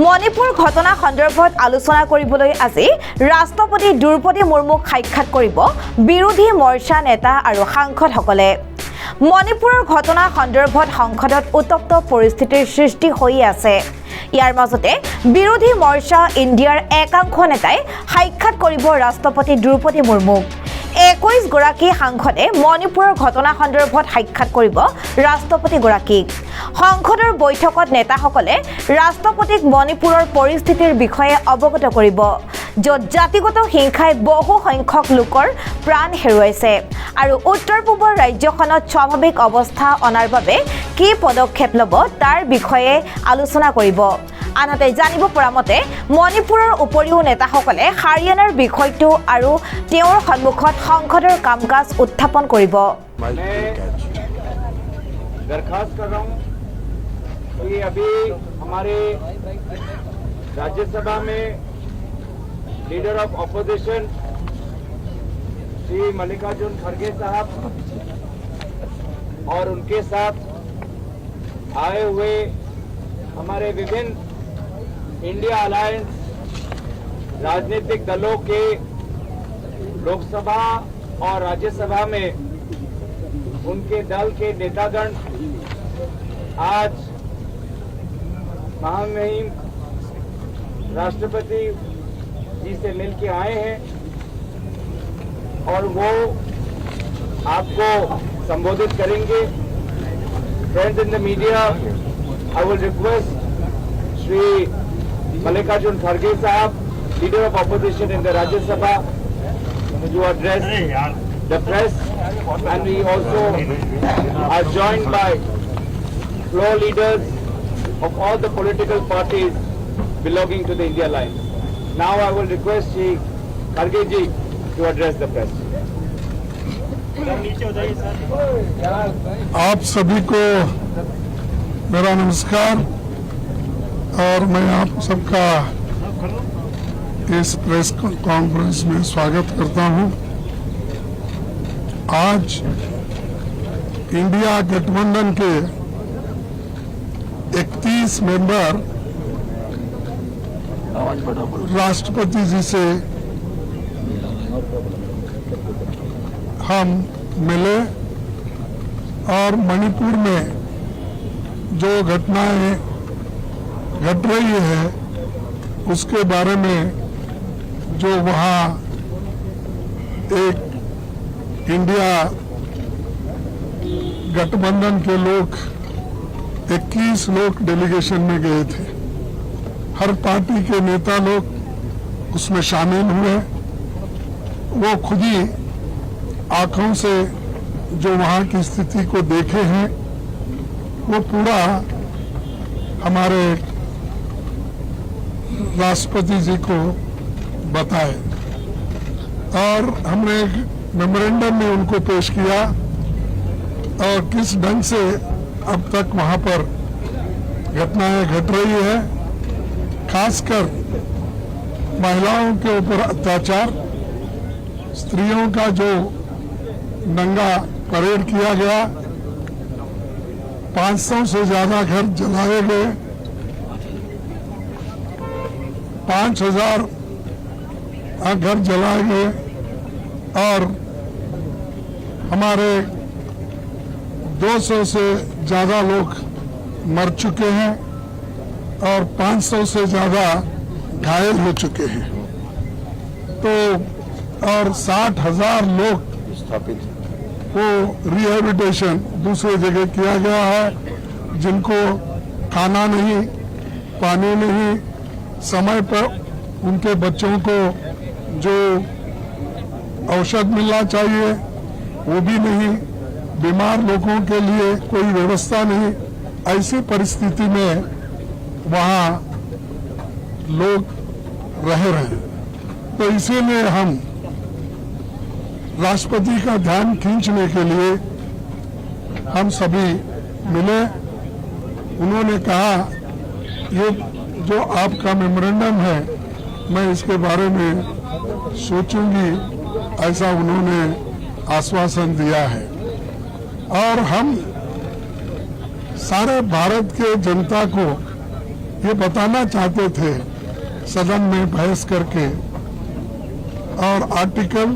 মণিপুৰ ঘটনা সন্দৰ্ভত আলোচনা কৰিবলৈ আজি ৰাষ্ট্ৰপতি দ্ৰৌপদী মুৰ্মুক সাক্ষাৎ কৰিব বিৰোধী মৰ্চা নেতা আৰু সাংসদসকলে। মণিপুৰৰ ঘটনা সন্দৰ্ভত সংসদত উত্তপ্ত পৰিস্থিতিৰ সৃষ্টি হৈ আছে। ইয়াৰ মাজতে বিৰোধী মৰ্চা ইণ্ডিয়াৰ একাংশ নেতাই সাক্ষাৎ কৰিব ৰাষ্ট্ৰপতি দ্ৰৌপদী মুৰ্মুক। 21 গৰাকী সাংসদে মণিপুৰৰ ঘটনা সন্দৰ্ভত সাক্ষাৎ কৰিব ৰাষ্ট্ৰপতিগৰাকীক। সংসদৰ বৈঠকত নেতাসকলে ৰাষ্ট্ৰপতিক মণিপুৰৰ পৰিস্থিতিৰ বিষয়ে অৱগত কৰিব, য'ত জাতিগত হিংসাই বহু সংখ্যক লোকৰ প্ৰাণ হেৰুৱাইছে আৰু উত্তৰ পূবৰ ৰাজ্যখনত স্বাভাৱিক অৱস্থা অনাৰ বাবে কি পদক্ষেপ ল'ব তাৰ বিষয়ে আলোচনা কৰিব। আনহাতে জানিব পৰা মতে মণিপুৰৰ উপৰিও নেতাসকলে হাৰিয়ানাৰ বিষয়টো আৰু তেওঁৰ সন্মুখত সংসদৰ কাম-কাজ উত্থাপন কৰিব। दरखास्त कर रहा हूं कि अभी हमारे राज्यसभा में leader of opposition Shri Mallikarjun खड़गे साहब और उनके साथ आए हुए हमारे विभिन्न इंडिया अलायंस राजनीतिक दलों के लोकसभा और राज्यसभा में उनके दल के नेतागण आज महामहिम राष्ट्रपति जी से मिलके आए हैं और वो आपको संबोधित करेंगे। Friends in the media, I will request Shri Mallikarjun खड़गे साहब, leader of opposition in the Rajya Sabha, to address the press, and we also are joined by floor leaders of all the political parties belonging to the India Alliance. Now I will request Shri Kharge ji to address the press. आप सभी को मेरा नमस्कार और मैं आप सबका इस प्रेस कॉन्फ्रेंस में स्वागत करता हूं। आज इंडिया गठबंधन के 31 मेंबर राष्ट्रपति जी से हम मिले और मणिपुर में जो घटनाएं घट रही है उसके बारे में जो वहाँ एक इंडिया गठबंधन के लोग 21 लोग डेलीगेशन में गए थे। हर पार्टी के नेता लोग उसमें शामिल हुए। वो खुद ही आंखों से जो वहाँ की स्थिति को देखे हैं वो पूरा हमारे राष्ट्रपति जी को बताए और हमने एक मेमोरेंडम में उनको पेश किया और किस ढंग से अब तक वहां पर घटनाएं घट रही है, खासकर महिलाओं के ऊपर अत्याचार, स्त्रियों का जो नंगा परेड किया गया, 500 से ज्यादा घर जलाए गए, 5000 घर जलाए गए और हमारे 200 से ज्यादा लोग मर चुके हैं और 500 से ज्यादा घायल हो चुके हैं। तो और 60,000 लोग को रिहेबिलिटेशन दूसरे जगह किया गया है, जिनको खाना नहीं, पानी नहीं, समय पर उनके बच्चों को जो औषध मिलना चाहिए वो भी नहीं, बीमार लोगों के लिए कोई व्यवस्था नहीं। ऐसी परिस्थिति में वहाँ लोग रह रहे हैं। तो इसीलिए हम राष्ट्रपति का ध्यान खींचने के लिए हम सभी मिले। उन्होंने कहा ये जो आपका मेमोरेंडम है मैं इसके बारे में सोचूंगी, ऐसा उन्होंने आश्वासन दिया है। और हम सारे भारत के जनता को ये बताना चाहते थे सदन में बहस करके, और आर्टिकल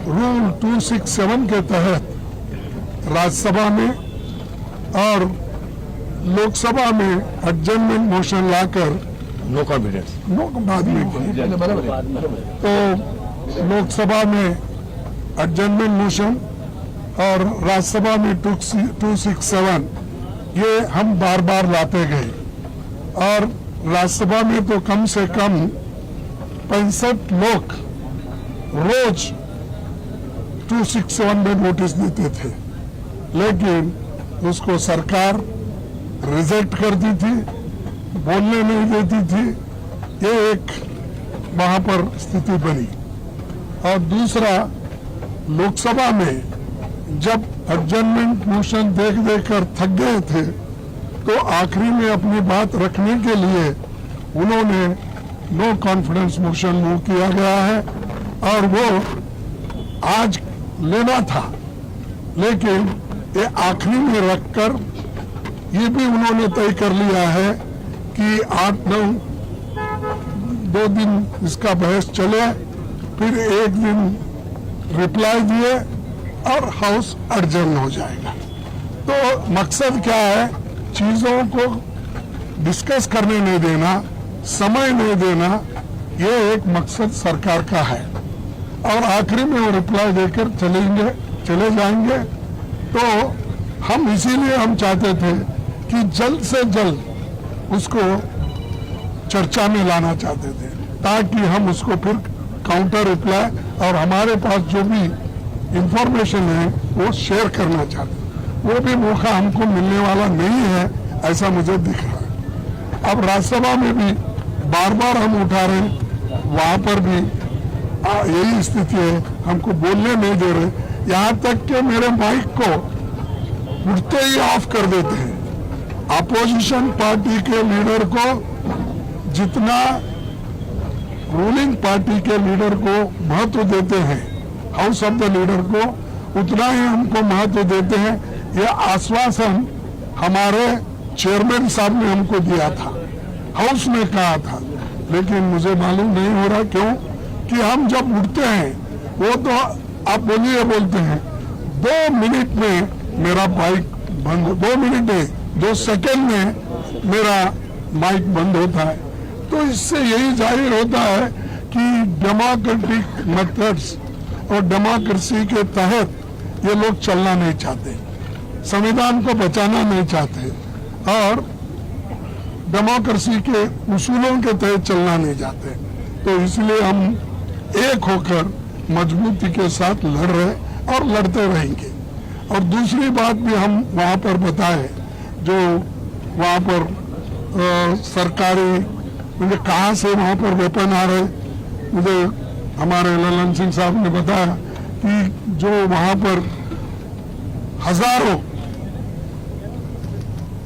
रूल 267 के तहत राज्यसभा में और लोकसभा में एडजर्नमेंट मोशन लाकर नो कॉन्फिडेंस बाद में की। तो लोकसभा में एडजर्नमेंट मोशन और राज्यसभा में 267 ये हम बार बार लाते गए, और राज्यसभा में तो कम से कम 65 लोग रोज 267 में नोटिस देते थे, लेकिन उसको सरकार रिजेक्ट करती थी, बोलने नहीं देती थी। ये एक वहां पर स्थिति बनी। और दूसरा, लोकसभा में जब एडजर्नमेंट मोशन देख कर थक गए थे, तो आखिरी में अपनी बात रखने के लिए उन्होंने नो कॉन्फिडेंस मोशन मूव किया गया है, और वो आज लेना था, लेकिन ये आखिरी में रखकर ये भी उन्होंने तय कर लिया है कि 8-9 2 दिन इसका बहस चले, फिर 1 दिन रिप्लाई दिए और हाउस एडजर्न हो जाएगा। तो मकसद क्या है? चीजों को डिस्कस करने नहीं देना, समय नहीं देना, ये एक मकसद सरकार का है। और आखिरी में वो रिप्लाई देकर चले जाएंगे। तो हम इसीलिए हम चाहते थे कि जल्द से जल्द उसको चर्चा में लाना चाहते थे, ताकि हम उसको फिर काउंटर रिप्लाई और हमारे पास जो भी इंफॉर्मेशन है वो शेयर करना चाहते। वो भी मौका हमको मिलने वाला नहीं है, ऐसा मुझे दिख रहा है। अब राज्यसभा में भी बार बार हम उठा रहे हैं, वहां पर भी यही स्थिति है, हमको बोलने नहीं दे रहे। यहाँ तक कि मेरे माइक को उठते ही ऑफ कर देते हैं। अपोजिशन पार्टी के लीडर को जितना रूलिंग पार्टी के लीडर को महत्व देते हैं, हाउस ऑफ द लीडर को, उतना ही हमको महत्व देते हैं। यह आश्वासन हमारे चेयरमैन साहब ने हमको दिया था, हाउस ने कहा था, लेकिन मुझे मालूम नहीं हो रहा क्यों कि हम जब उठते हैं वो तो आप बोलते हैं 2 मिनट में मेरा माइक बंद, 2 मिनट में 2 सेकंड में मेरा माइक बंद होता है। तो इससे यही जाहिर होता है कि डेमोक्रेटिक मेथड्स और डेमोक्रेसी के तहत ये लोग चलना नहीं चाहते, संविधान को बचाना नहीं चाहते और डेमोक्रेसी के उसूलों के तहत चलना नहीं चाहते। तो इसलिए हम एक होकर मजबूती के साथ लड़ रहे और लड़ते रहेंगे। और दूसरी बात भी हम वहाँ पर बताए, जो वहाँ पर सरकारी, मुझे कहाँ से वहाँ पर वेपन आ रहे, मुझे हमारे ललन सिंह साहब ने बताया कि जो वहाँ पर हजारों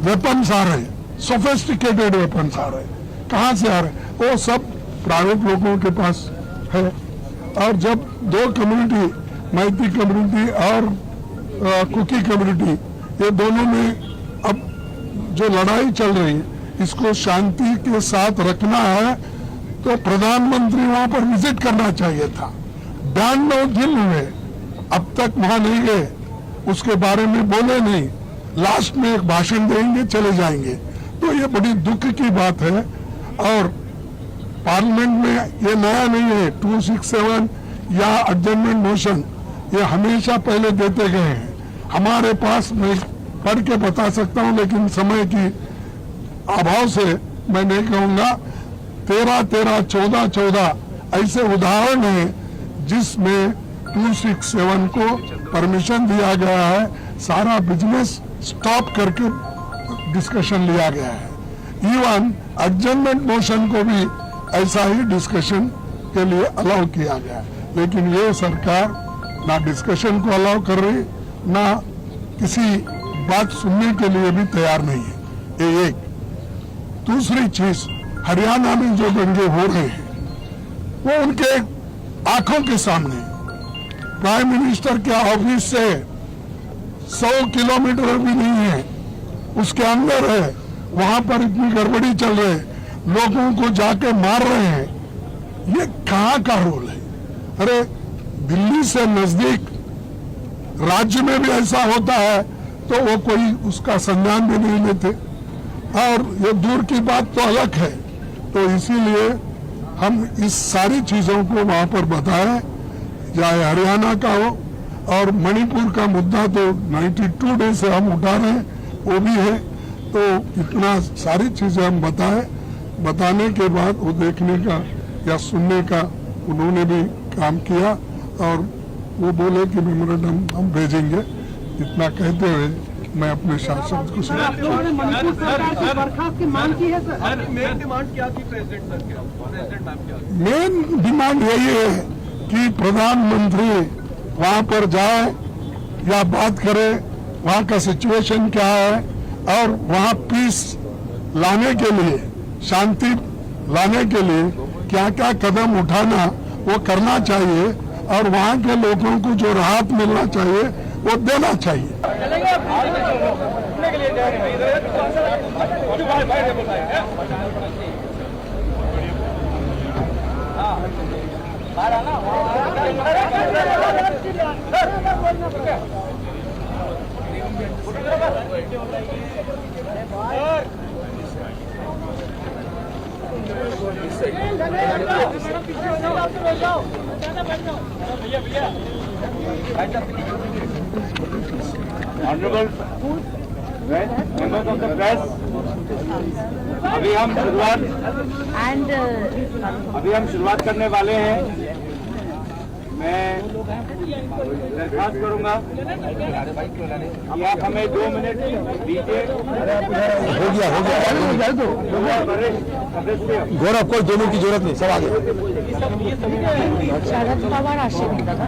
वेपन्स आ रहे, सोफिस्टिकेटेड वेपन्स आ रहे, कहाँ से आ रहे? वो सब प्राइवेट लोगों के पास है। और जब 2 कम्युनिटी, मैती कम्युनिटी और कुकी कम्युनिटी, ये दोनों में अब जो लड़ाई चल रही है, इसको शांति के साथ रखना है, तो प्रधानमंत्री वहां पर विजिट करना चाहिए था। 92 दिन हुए, अब तक वहां नहीं गए, उसके बारे में बोले नहीं, लास्ट में एक भाषण देंगे, चले जाएंगे। तो ये बड़ी दुख की बात है। और पार्लियामेंट में ये नया नहीं है, 267 या एडजर्नमेंट मोशन, ये हमेशा पहले देते गए हैं। हमारे पास, मैं पढ़ के बता सकता हूं, लेकिन समय की अभाव से मैं नहीं कहूंगा, 13-13, 14-14 ऐसे उदाहरण हैं जिसमें 267 को परमिशन दिया गया है, सारा बिजनेस स्टॉप करके डिस्कशन लिया गया है। इवन एडजर्नमेंट मोशन को भी ऐसा ही डिस्कशन के लिए अलाउ किया गया, लेकिन ये सरकार ना डिस्कशन को अलाउ कर रही, ना किसी बात सुनने के लिए भी तैयार नहीं है। ये एक। दूसरी चीज, हरियाणा में जो दंगे हो रहे हैं वो उनके आंखों के सामने, प्राइम मिनिस्टर के ऑफिस से 100 किलोमीटर भी नहीं है, उसके अंदर है, वहां पर इतनी गड़बड़ी चल रही है, लोगों को जाके मार रहे हैं, ये कहाँ का रोल है? अरे दिल्ली से नजदीक राज्य में भी ऐसा होता है तो वो कोई उसका संज्ञान भी नहीं लेते, और ये दूर की बात तो अलग है। तो इसीलिए हम इस सारी चीजों को वहां पर बताएं, चाहे हरियाणा का हो, और मणिपुर का मुद्दा तो 92 डे से हम उठा रहे हैं, वो भी है। तो इतना सारी चीजें हम बताने के बाद वो देखने का या सुनने का उन्होंने भी काम किया, और वो बोले कि मेमोरेंडम हम भेजेंगे। इतना कहते हुए मैं अपने शासन को मणिपुर सरकार की बर्खास्त की मांग की है सर। मेन डिमांड क्या थी प्रेसिडेंट सर के? प्रेसिडेंट मैम क्या? मेन डिमांड यही है कि प्रधानमंत्री वहां पर जाए या बात करे, वहां का सिचुएशन क्या है, और वहां पीस लाने के लिए, शांति लाने के लिए क्या क्या कदम उठाना वो करना चाहिए, और वहां के लोगों को जो राहत मिलना चाहिए वो देना चाहिए। Honourable members of the press, अभी हम शुरुआत करने वाले हैं। मैं दरखास्त करूंगा कि आप हमें 2 मिनट दीजिए। हो गया वरिष्ठ सदस्य गौरव, कोई 2 मिनट की जरूरत नहीं, सब आगे। शरद पवार आशे दादा